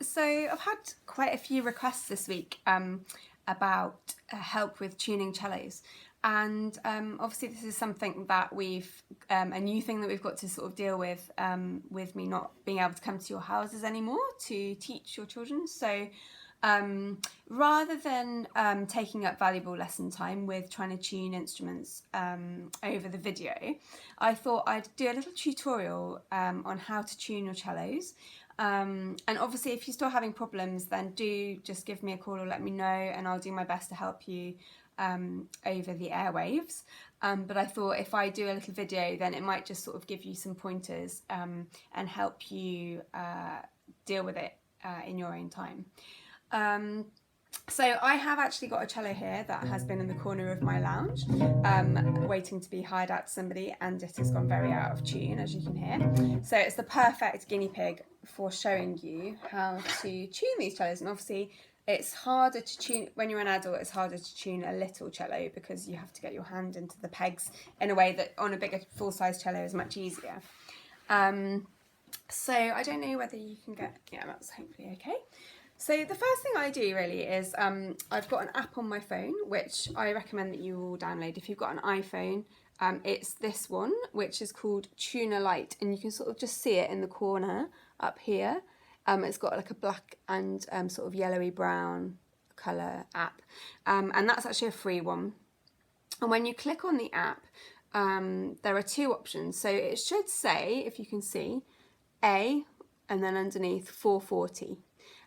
So I've had quite a few requests this week about help with tuning cellos, and obviously this is something that we've a new thing that we've got to sort of deal with me not being able to come to your houses anymore to teach your children. So rather than taking up valuable lesson time with trying to tune instruments over the video, I thought I'd do a little tutorial on how to tune your cellos. And obviously if you're still having problems, then do just give me a call or let me know, and I'll do my best to help you over the airwaves. But I thought if I do a little video, then it might just sort of give you some pointers and help you deal with it in your own time. So I have actually got a cello here that has been in the corner of my lounge waiting to be hired out to somebody, and it has gone very out of tune, as you can hear. So it's the perfect guinea pig for showing you how to tune these cellos. And obviously it's harder to tune when you're an adult. It's harder to tune a little cello because you have to get your hand into the pegs in a way that on a bigger full-size cello is much easier. So I don't know whether you can get, yeah, that's hopefully okay. So the first thing I do really is I've got an app on my phone which I recommend that you all download. If you've got an iPhone, it's this one, which is called Tuner Lite, and you can sort of just see it in the corner up here. It's got like a black and sort of yellowy brown colour app, and that's actually a free one. And when you click on the app, there are two options. So it should say, if you can see, A, and then underneath 440.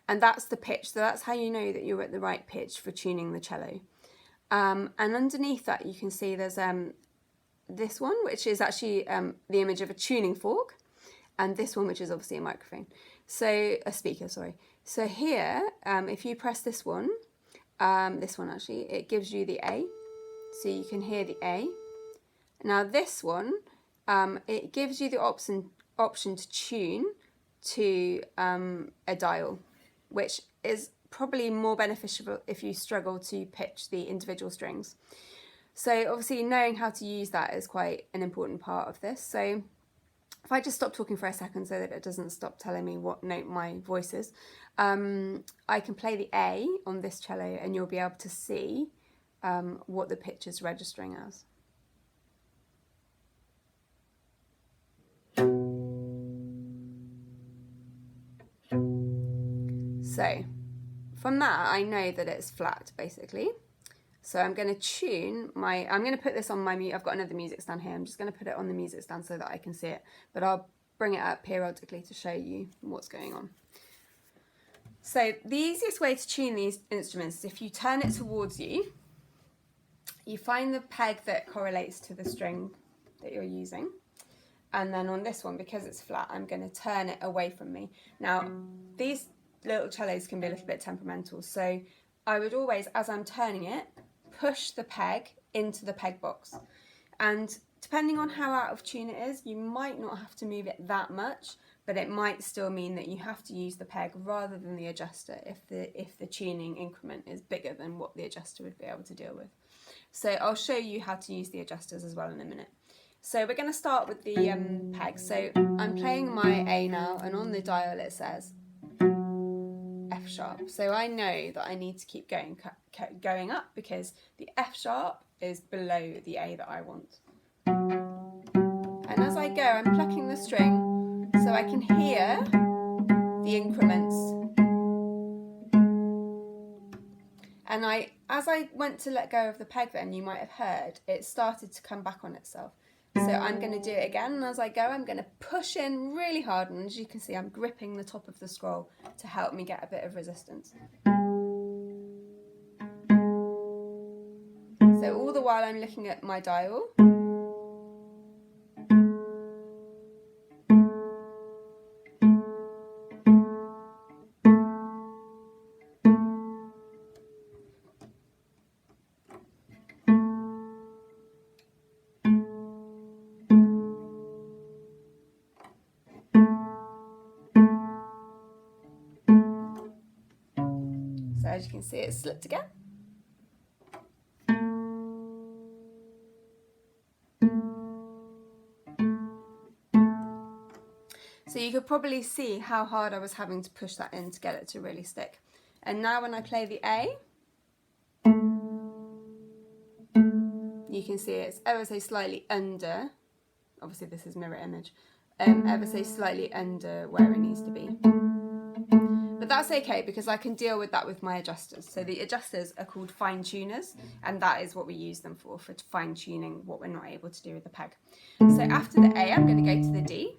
And that's the pitch, so that's how you know that you're at the right pitch for tuning the cello. And underneath that you can see there's this one, which is actually the image of a tuning fork, and this one, which is obviously a microphone. So, a speaker, sorry. So here, if you press this one actually, it gives you the A, so you can hear the A. Now this one, it gives you the option to tune to a dial, which is probably more beneficial if you struggle to pitch the individual strings. So obviously knowing how to use that is quite an important part of this. So if I just stop talking for a second so that it doesn't stop telling me what note my voice is, I can play the A on this cello and you'll be able to see what the pitch is registering as. So from that I know that it's flat basically. So I'm going to tune I'm going to put this on my I've got another music stand here. I'm just going to put it on the music stand so that I can see it, but I'll bring it up periodically to show you what's going on. So the easiest way to tune these instruments is if you turn it towards you, you find the peg that correlates to the string that you're using. And then on this one, because it's flat, I'm going to turn it away from me. Now, these little cellos can be a little bit temperamental, so I would always, as I'm turning it, push the peg into the peg box. And depending on how out of tune it is, you might not have to move it that much, but it might still mean that you have to use the peg rather than the adjuster if the tuning increment is bigger than what the adjuster would be able to deal with. So I'll show you how to use the adjusters as well in a minute. So we're going to start with the peg. So I'm playing my A now, and on the dial it says F sharp. So I know that I need to keep going up because the F sharp is below the A that I want. And as I go, I'm plucking the string so I can hear the increments. And as I went to let go of the peg then, you might have heard, it started to come back on itself. So I'm going to do it again, and as I go I'm going to push in really hard, and as you can see I'm gripping the top of the scroll to help me get a bit of resistance. So all the while I'm looking at my dial. So as you can see, it slipped again. So you you could probably see how hard I was having to push that in to get it to really stick. And now when I play the A, you can see it's ever so slightly under, obviously this is mirror image, ever so slightly under where it needs to be. But that's okay because I can deal with that with my adjusters. So the adjusters are called fine tuners, and that is what we use them for fine tuning what we're not able to do with the peg. So after the A, I'm going to go to the D.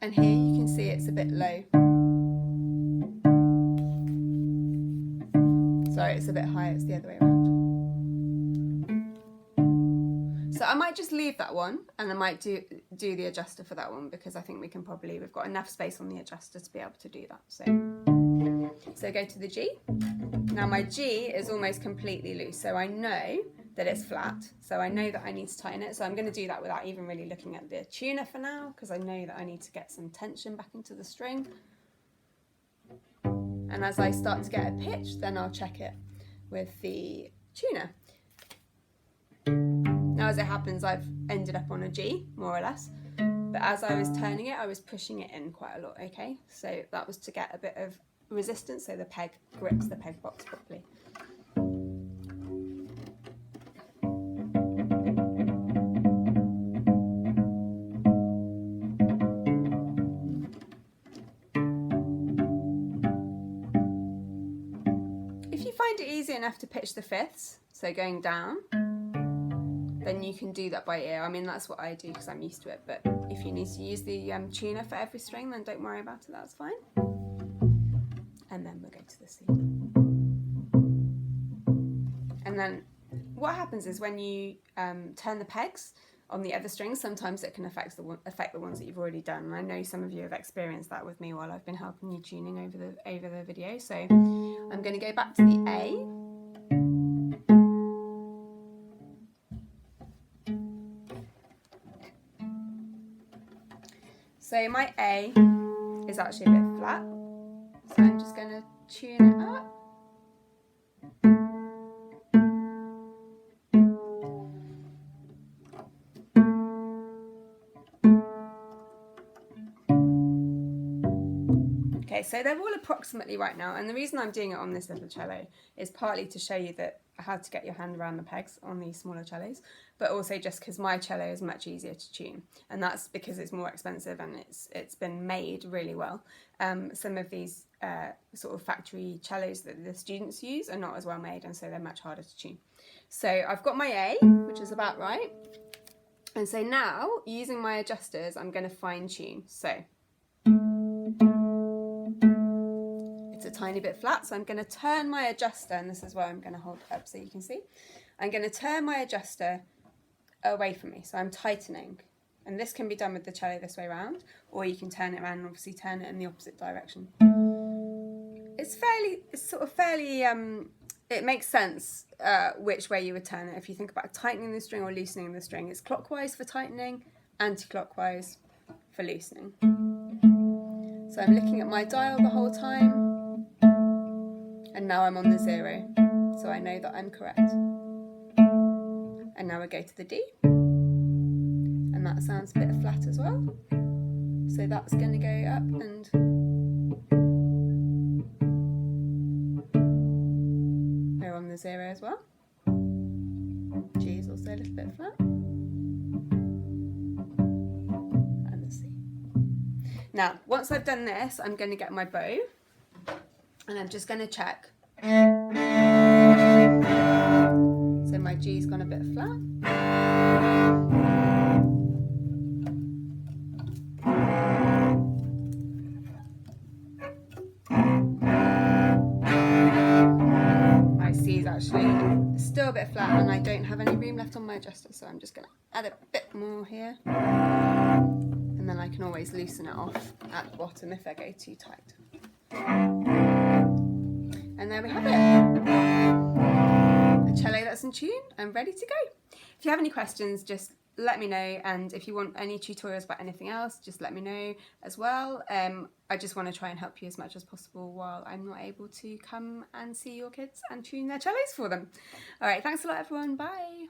And here you can see it's a bit low. Sorry, it's a bit high, it's the other way around. So I might just leave that one, and I might do the adjuster for that one, because I think we've got enough space on the adjuster to be able to do that. So go to the G. Now my G is almost completely loose, so I know that it's flat, so I know that I need to tighten it. So I'm going to do that without even really looking at the tuner for now, because I know that I need to get some tension back into the string. And as I start to get a pitch, then I'll check it with the tuner. Now as it happens, I've ended up on a G, more or less, but as I was turning it, I was pushing it in quite a lot, okay? So that was to get a bit of resistance so the peg grips the peg box properly. If you find it easy enough to pitch the fifths, so going down, then you can do that by ear. I mean, that's what I do because I'm used to it, but if you need to use the tuner for every string, then don't worry about it, that's fine. And then we'll go to the C. And then what happens is when you turn the pegs on the other strings, sometimes it can affect the ones that you've already done. And I know some of you have experienced that with me while I've been helping you tuning over the video. So I'm going to go back to the A. So my A is actually a bit flat, so I'm just going to tune it up. Okay, so they're all approximately right now, and the reason I'm doing it on this little cello is partly to show you that how to get your hand around the pegs on these smaller cellos, but also just because my cello is much easier to tune, and that's because it's more expensive and it's been made really well. Some of these sort of factory cellos that the students use are not as well made, and so they're much harder to tune. So I've got my A, which is about right, and so now using my adjusters I'm going to fine tune. So it's a tiny bit flat, so I'm going to turn my adjuster, and this is where I'm going to hold it up so you can see. I'm going to turn my adjuster away from me, so I'm tightening, and this can be done with the cello this way around, or you can turn it around and obviously turn it in the opposite direction. It makes sense which way you would turn it. If you think about tightening the string or loosening the string, it's clockwise for tightening, anti-clockwise for loosening. So I'm looking at my dial the whole time, and now I'm on the 0, so I know that I'm correct. And now we go to the D, and that sounds a bit flat as well, so that's going to go up, and we're on the 0 as well. G is also a little bit flat, and the C. Now, once I've done this, I'm going to get my bow, and I'm just going to check. So my G's gone a bit flat. My C is actually still a bit flat, and I don't have any room left on my adjuster, so I'm just going to add a bit more here. And then I can always loosen it off at the bottom if I go too tight. And there we have it. A cello that's in tune and ready to go. If you have any questions, just let me know, and if you want any tutorials about anything else, just let me know as well. I just want to try and help you as much as possible while I'm not able to come and see your kids and tune their cellos for them. All right, thanks a lot everyone, bye.